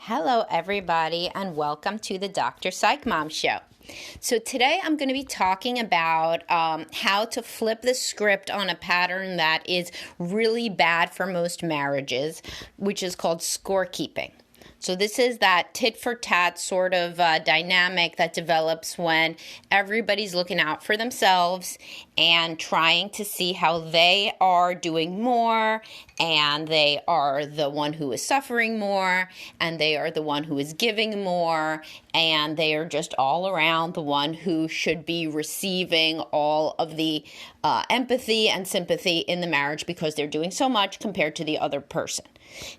Hello, everybody, and welcome to the Dr. Psych Mom Show. So today I'm going to be talking about how to flip the script on a pattern that is really bad for most marriages, which is called scorekeeping. So this is that tit-for-tat sort of dynamic that develops when everybody's looking out for themselves and trying to see how they are doing more, and they are the one who is suffering more, and they are the one who is giving more, and they are just all around the one who should be receiving all of the empathy and sympathy in the marriage because they're doing so much compared to the other person.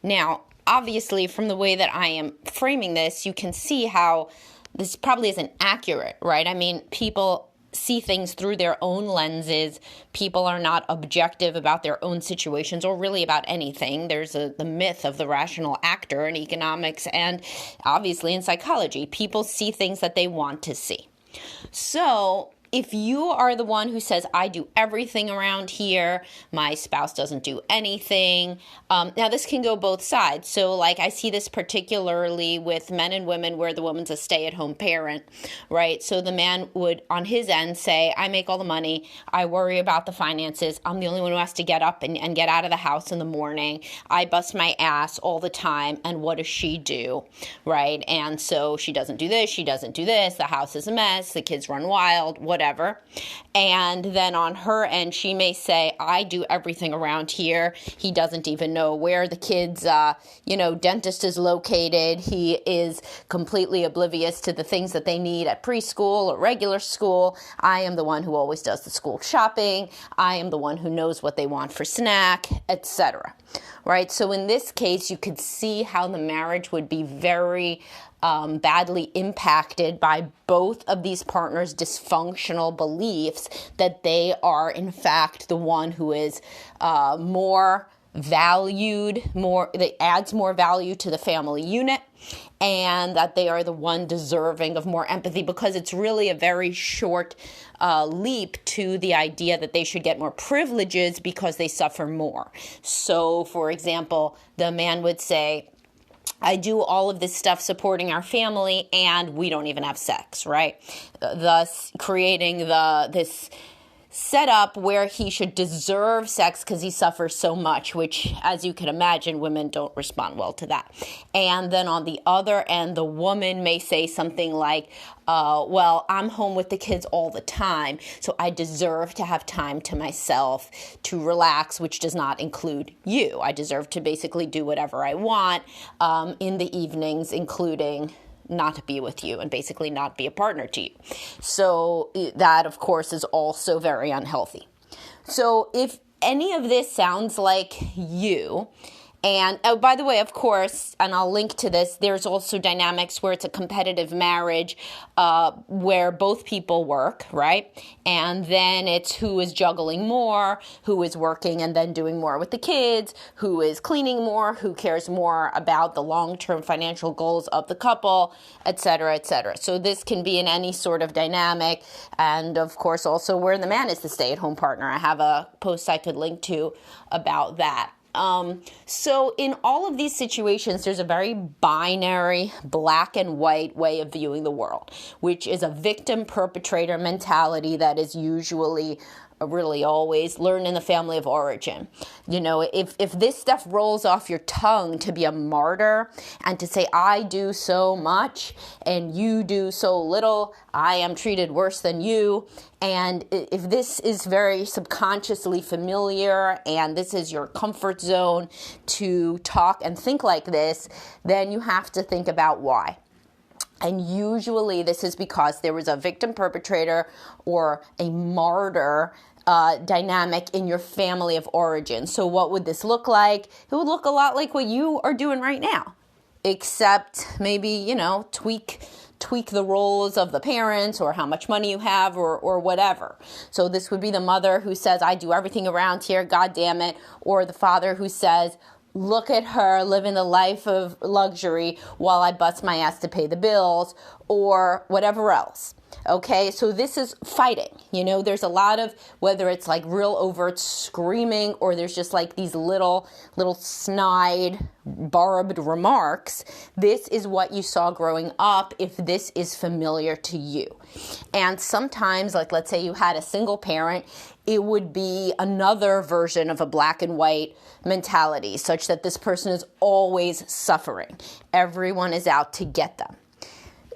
Now, obviously, from the way that I am framing this, you can see how this probably isn't accurate, right? I mean, people see things through their own lenses. People are not objective about their own situations or really about anything. There's the myth of the rational actor in economics and obviously in psychology. People see things that they want to see. So if you are the one who says, I do everything around here, my spouse doesn't do anything. Now, this can go both sides. So, like, I see this particularly with men and women where the woman's a stay-at-home parent, right? So the man would, on his end, say, I make all the money. I worry about the finances. I'm the only one who has to get up and get out of the house in the morning. I bust my ass all the time. And what does she do, right? And so she doesn't do this. She doesn't do this. The house is a mess. The kids run wild, whatever. And then on her end, she may say, I do everything around here. He doesn't even know where the kids, dentist is located. He is completely oblivious to the things that they need at preschool or regular school. I am the one who always does the school shopping. I am the one who knows what they want for snack, etc. Right? So in this case, you could see how the marriage would be very badly impacted by both of these partners' dysfunctional beliefs that they are, in fact, the one who is more valued, that adds more value to the family unit, and that they are the one deserving of more empathy, because it's really a very short leap to the idea that they should get more privileges because they suffer more. So, for example, the man would say, I do all of this stuff supporting our family, and we don't even have sex, right? Thus creating this setup where he should deserve sex because he suffers so much, which, as you can imagine, women don't respond well to that. And then on the other end, the woman may say something like, well, I'm home with the kids all the time, so I deserve to have time to myself to relax, which does not include you. I deserve to basically do whatever I want in the evenings, including not to be with you and basically not be a partner to you. So that, of course, is also very unhealthy. So if any of this sounds like you, and oh, by the way, of course, and I'll link to this, there's also dynamics where it's a competitive marriage where both people work, right? And then it's who is juggling more, who is working and then doing more with the kids, who is cleaning more, who cares more about the long-term financial goals of the couple, et cetera, et cetera. So this can be in any sort of dynamic. And of course, also where the man is the stay-at-home partner. I have a post I could link to about that. So in all of these situations, there's a very binary, black and white way of viewing the world, which is a victim-perpetrator mentality that is usually really always learned in the family of origin. You know, if this stuff rolls off your tongue to be a martyr and to say, I do so much and you do so little, I am treated worse than you. And if this is very subconsciously familiar and this is your comfort zone to talk and think like this, then you have to think about why. And usually this is because there was a victim perpetrator or a martyr dynamic in your family of origin. So what would this look like? It would look a lot like what you are doing right now, except maybe, tweak the roles of the parents or how much money you have or whatever. So this would be the mother who says, I do everything around here, God damn it. Or the father who says, look at her living the life of luxury while I bust my ass to pay the bills, or whatever else. Okay, so this is fighting. There's a lot of, whether it's like real overt screaming or there's just like these little snide, barbed remarks. This is what you saw growing up if this is familiar to you. And sometimes, like let's say you had a single parent, it would be another version of a black and white mentality, such that this person is always suffering. Everyone is out to get them.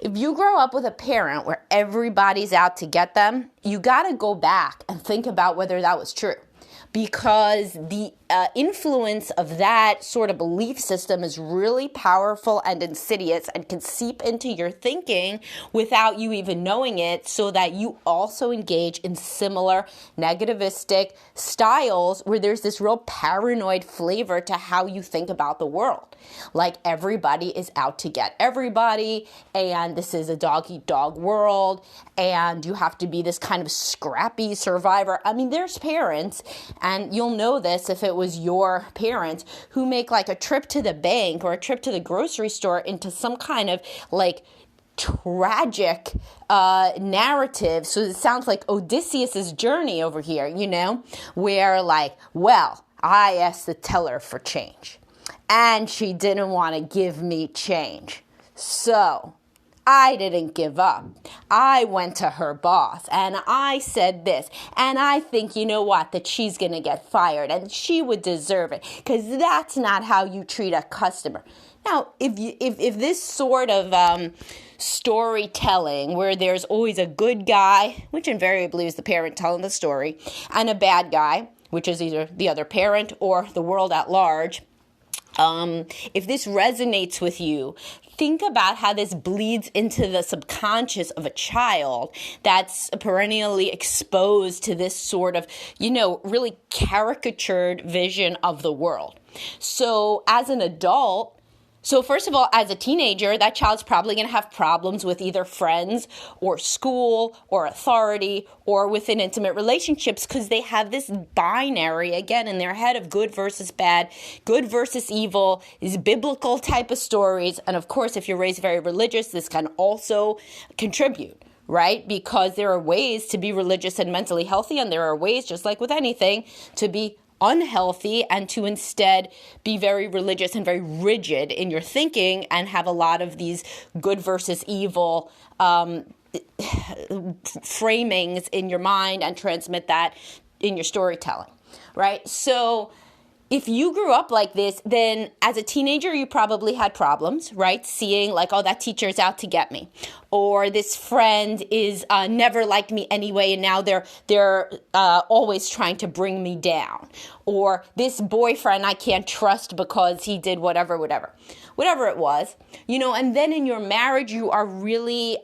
If you grow up with a parent where everybody's out to get them, you got to go back and think about whether that was true. Because the influence of that sort of belief system is really powerful and insidious and can seep into your thinking without you even knowing it, so that you also engage in similar negativistic styles where there's this real paranoid flavor to how you think about the world. Like everybody is out to get everybody, and this is a dog-eat-dog world, and you have to be this kind of scrappy survivor. I mean, there's parents, and you'll know this if it was your parents, who make like a trip to the bank or a trip to the grocery store into some kind of like tragic narrative. So it sounds like Odysseus's journey over here, where like, well, I asked the teller for change and she didn't want to give me change. So I didn't give up. I went to her boss and I said this, and I think, that she's going to get fired and she would deserve it, because that's not how you treat a customer. Now, if this sort of storytelling where there's always a good guy, which invariably is the parent telling the story, and a bad guy, which is either the other parent or the world at large, if this resonates with you, think about how this bleeds into the subconscious of a child that's perennially exposed to this sort of, really caricatured vision of the world. So as an adult, first of all, as a teenager, that child's probably going to have problems with either friends or school or authority or within intimate relationships, because they have this binary, again, in their head of good versus bad, good versus evil, these biblical type of stories. And of course, if you're raised very religious, this can also contribute, right? Because there are ways to be religious and mentally healthy, and there are ways, just like with anything, to be unhealthy and to instead be very religious and very rigid in your thinking and have a lot of these good versus evil framings in your mind and transmit that in your storytelling, right? So if you grew up like this, then as a teenager, you probably had problems, right? Seeing like, oh, that teacher's out to get me. Or this friend is never liked me anyway, and now they're always trying to bring me down. Or this boyfriend I can't trust because he did whatever it was. And then in your marriage, you are really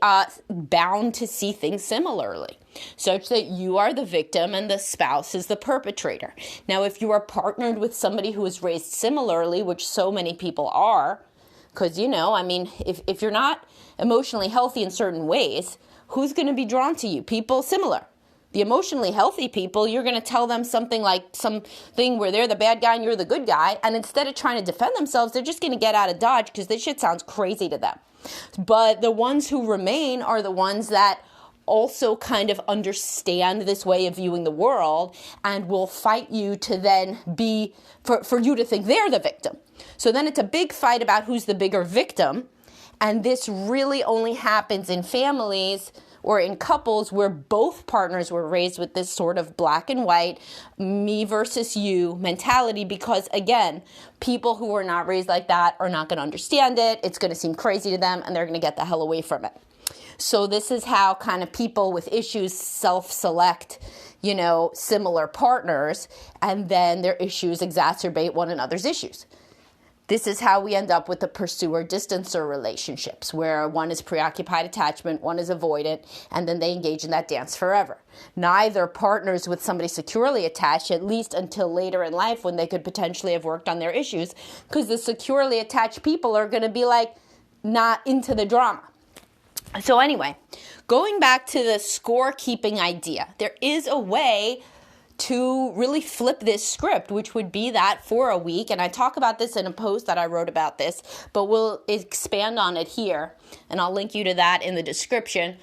bound to see things similarly, such that you are the victim and the spouse is the perpetrator. Now, if you are partnered with somebody who is raised similarly, which so many people are, because, if you're not emotionally healthy in certain ways, who's going to be drawn to you? People similar. The emotionally healthy people, you're going to tell them something like something where they're the bad guy and you're the good guy, and instead of trying to defend themselves, they're just going to get out of Dodge because this shit sounds crazy to them. But the ones who remain are the ones that also kind of understand this way of viewing the world and will fight you to then be, for you to think they're the victim. So then it's a big fight about who's the bigger victim. And this really only happens in families or in couples where both partners were raised with this sort of black and white, me versus you mentality, because again, people who are not raised like that are not going to understand it. It's going to seem crazy to them and they're going to get the hell away from it. So this is how kind of people with issues self-select, similar partners, and then their issues exacerbate one another's issues. This is how we end up with the pursuer-distancer relationships, where one is preoccupied attachment, one is avoidant, and then they engage in that dance forever. Neither partners with somebody securely attached, at least until later in life when they could potentially have worked on their issues, because the securely attached people are going to be like not into the drama. So anyway, going back to the scorekeeping idea, there is a way to really flip this script, which would be that for a week. And I talk about this in a post that I wrote about this, but we'll expand on it here. And I'll link you to that in the description.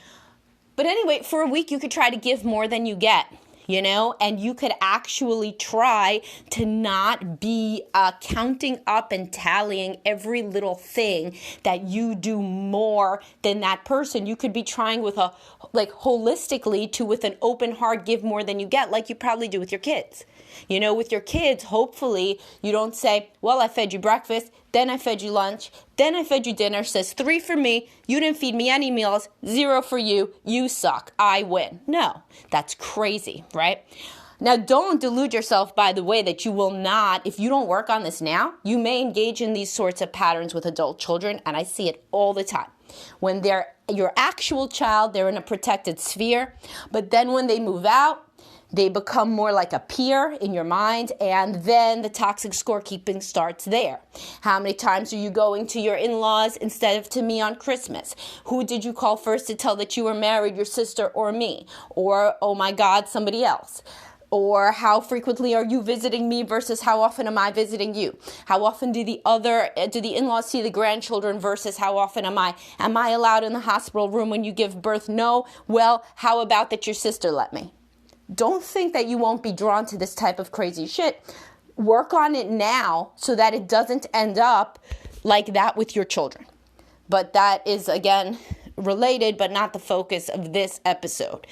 But anyway, for a week, you could try to give more than you get, and you could actually try to not be counting up and tallying every little thing that you do more than that person. You could be trying with holistically to, with an open heart, give more than you get, like you probably do with your kids. With your kids, hopefully you don't say, well, I fed you breakfast, then I fed you lunch, then I fed you dinner, says 3 for me, you didn't feed me any meals, 0 for you, you suck, I win. No, that's crazy, right? Now, don't delude yourself, by the way, that you will not, if you don't work on this now, you may engage in these sorts of patterns with adult children, and I see it all the time. When they're your actual child, they're in a protected sphere, but then when they move out, they become more like a peer in your mind, and then the toxic scorekeeping starts there. How many times are you going to your in-laws instead of to me on Christmas? Who did you call first to tell that you were married, your sister or me? Or, oh my God, somebody else. Or how frequently are you visiting me versus how often am I visiting you? How often do the in-laws see the grandchildren versus how often am I? Am I allowed in the hospital room when you give birth? No. Well, how about that your sister let me? Don't think that you won't be drawn to this type of crazy shit. Work on it now so that it doesn't end up like that with your children. But that is, again, related, but not the focus of this episode.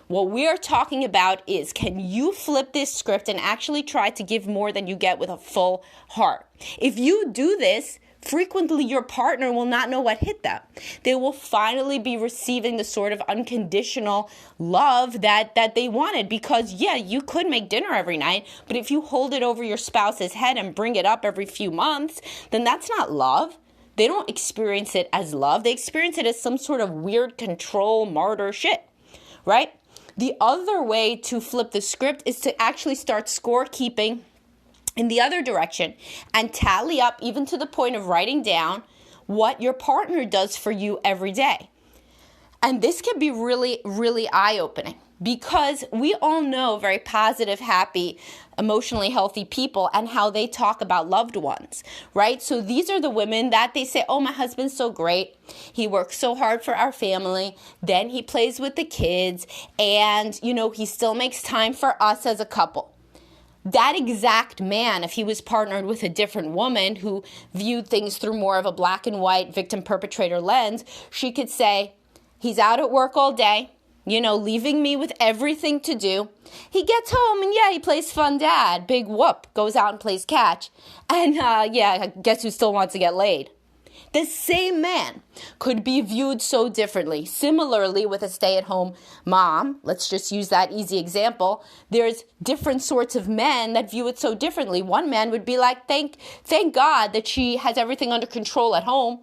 What we are talking about is, can you flip this script and actually try to give more than you get with a full heart? If you do this, frequently your partner will not know what hit them. They will finally be receiving the sort of unconditional love that they wanted, because you could make dinner every night, but if you hold it over your spouse's head and bring it up every few months, then that's not love. They don't experience it as love. They experience it as some sort of weird control martyr shit, right? The other way to flip the script is to actually start scorekeeping in the other direction and tally up, even to the point of writing down what your partner does for you every day. And this can be really, really eye-opening, because we all know very positive, happy, emotionally healthy people and how they talk about loved ones, right? So these are the women that they say, oh, my husband's so great. He works so hard for our family. Then he plays with the kids, and, he still makes time for us as a couple. That exact man, if he was partnered with a different woman who viewed things through more of a black and white victim-perpetrator lens, she could say, he's out at work all day, leaving me with everything to do. He gets home and he plays fun dad, big whoop, goes out and plays catch. And guess who still wants to get laid? The same man could be viewed so differently. Similarly, with a stay-at-home mom, let's just use that easy example, there's different sorts of men that view it so differently. One man would be like, thank God that she has everything under control at home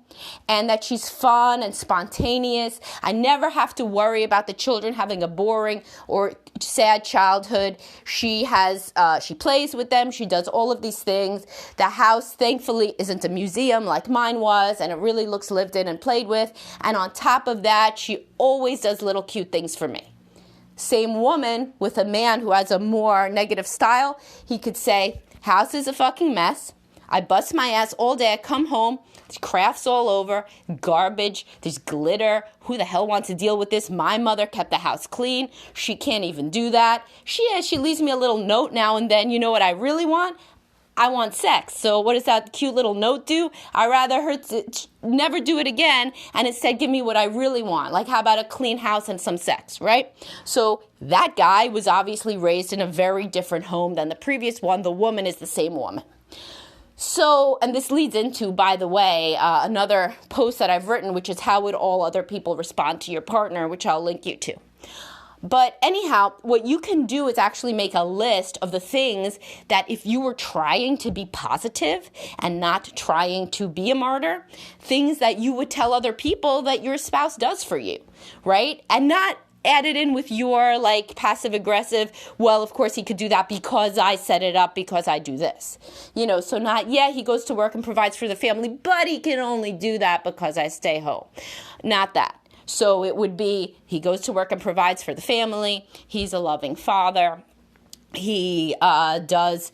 and that she's fun and spontaneous. I never have to worry about the children having a boring or sad childhood. She plays with them. She does all of these things. The house, thankfully, isn't a museum like mine was, and it really looks lived in and played with. And on top of that, she always does little cute things for me. Same woman with a man who has a more negative style. He could say, house is a fucking mess. I bust my ass all day. I come home, there's crafts all over, garbage, there's glitter. Who the hell wants to deal with this? My mother kept the house clean. She can't even do that. She leaves me a little note now and then. You know what I really want? I want sex. So what does that cute little note do? I'd rather her to never do it again and instead give me what I really want. Like, how about a clean house and some sex, right? So that guy was obviously raised in a very different home than the previous one. The woman is the same woman. So, and this leads into, by the way, another post that I've written, which is how would all other people respond to your partner, which I'll link you to. But anyhow, what you can do is actually make a list of the things that if you were trying to be positive and not trying to be a martyr, things that you would tell other people that your spouse does for you, right? And not add it in with your passive aggressive, well, of course he could do that because I set it up, because I do this. So not, he goes to work and provides for the family, but he can only do that because I stay home. Not that. So it would be, he goes to work and provides for the family. He's a loving father. He does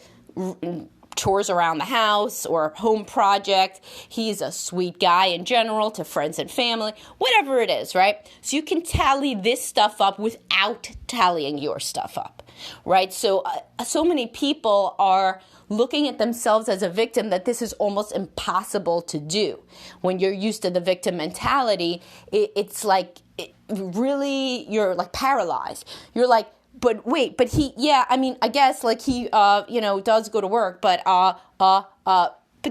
chores around the house or a home project. He's a sweet guy in general to friends and family, whatever it is, right? So you can tally this stuff up without tallying your stuff up, right? So many people are looking at themselves as a victim that this is almost impossible to do. When you're used to the victim mentality, it's like you're like paralyzed. You're like, but wait, but he, yeah, I mean, I guess like he, does go to work, but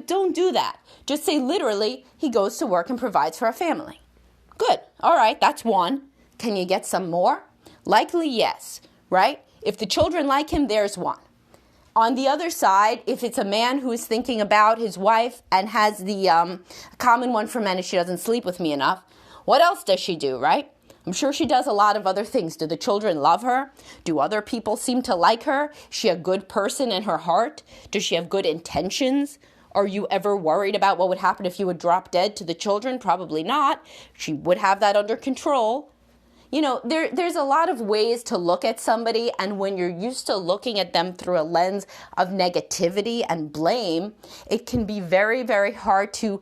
don't do that. Just say literally, he goes to work and provides for our family. Good. All right. That's one. Can you get some more? Likely, yes. Right? If the children like him, there's one. On the other side, if it's a man who is thinking about his wife and has the common one for men is she doesn't sleep with me enough, what else does she do, right? I'm sure she does a lot of other things. Do the children love her? Do other people seem to like her? Is she a good person in her heart? Does she have good intentions? Are you ever worried about what would happen if you would drop dead to the children? Probably not. She would have that under control. You know, there's a lot of ways to look at somebody, and when you're used to looking at them through a lens of negativity and blame, it can be very, very hard to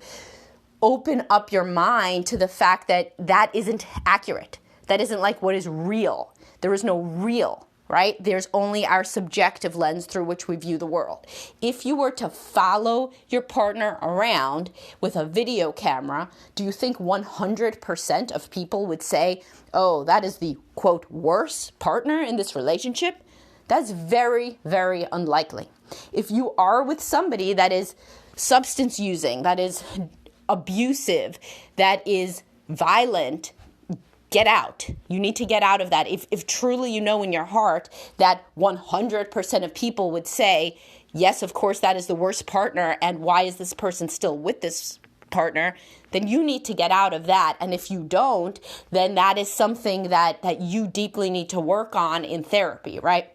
open up your mind to the fact that that isn't accurate. That isn't like what is real. There is no real, right? There's only our subjective lens through which we view the world. If you were to follow your partner around with a video camera, do you think 100% of people would say, oh, that is the, quote, worst partner in this relationship? That's very, very unlikely. If you are with somebody that is substance using, that is abusive, that is violent, get out. You need to get out of that. If truly you know in your heart that 100% of people would say, yes, of course, that is the worst partner, and why is this person still with this partner, then you need to get out of that. And if you don't, then that is something that you deeply need to work on in therapy, right?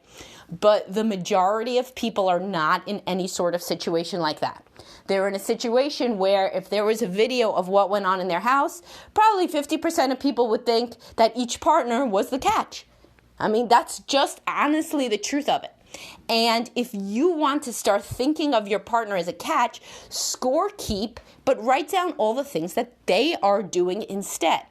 But the majority of people are not in any sort of situation like that. They're in a situation where if there was a video of what went on in their house, probably 50% of people would think that each partner was the catch. I mean, that's just honestly the truth of it. And if you want to start thinking of your partner as a catch, score keep, but write down all the things that they are doing instead.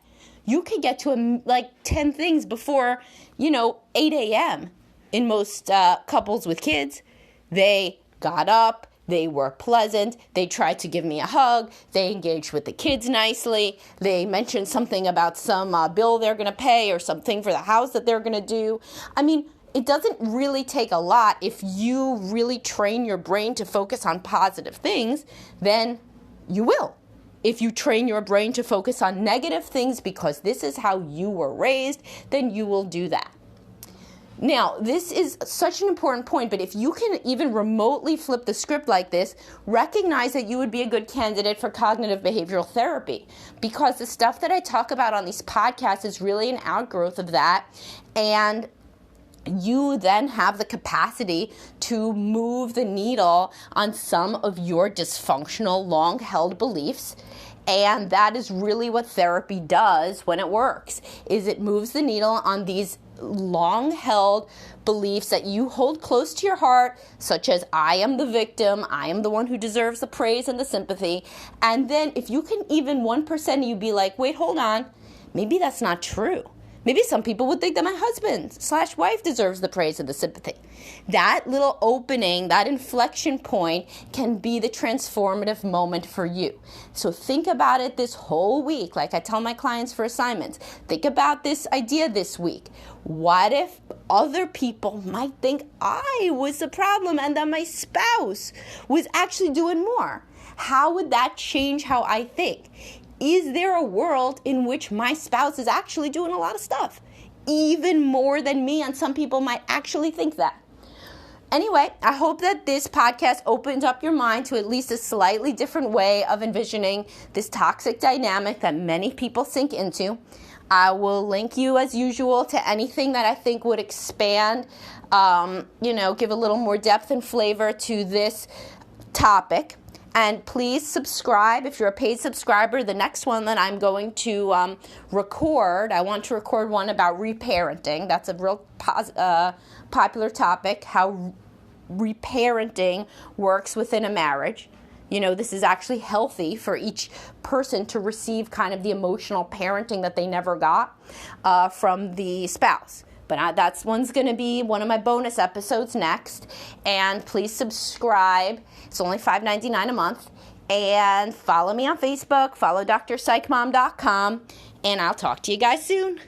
You could get to like 10 things before, 8 a.m. in most couples with kids. They got up. They were pleasant. They tried to give me a hug. They engaged with the kids nicely. They mentioned something about some bill they're going to pay or something for the house that they're going to do. I mean, it doesn't really take a lot. If you really train your brain to focus on positive things, then you will. If you train your brain to focus on negative things because this is how you were raised, then you will do that. Now, this is such an important point, but if you can even remotely flip the script like this, recognize that you would be a good candidate for cognitive behavioral therapy, because the stuff that I talk about on these podcasts is really an outgrowth of that, and you then have the capacity to move the needle on some of your dysfunctional, long-held beliefs. And that is really what therapy does when it works, is it moves the needle on these long-held beliefs that you hold close to your heart, such as I am the victim, I am the one who deserves the praise and the sympathy. And then if you can even 1% of you be like, wait, hold on, maybe that's not true. Maybe some people would think that my husband/wife deserves the praise and the sympathy. That little opening, that inflection point can be the transformative moment for you. So think about it this whole week, like I tell my clients for assignments. Think about this idea this week. What if other people might think I was the problem and that my spouse was actually doing more? How would that change how I think? Is there a world in which my spouse is actually doing a lot of stuff, even more than me? And some people might actually think that. Anyway, I hope that this podcast opened up your mind to at least a slightly different way of envisioning this toxic dynamic that many people sink into. I will link you, as usual, to anything that I think would expand, give a little more depth and flavor to this topic. And please subscribe if you're a paid subscriber. The next one that I'm going to record, I want to record one about reparenting. That's a real popular topic, how reparenting works within a marriage. This is actually healthy for each person to receive kind of the emotional parenting that they never got from the spouse. But that's one's going to be one of my bonus episodes next. And please subscribe. It's only $5.99 a month. And follow me on Facebook. Follow drpsychmom.com. And I'll talk to you guys soon.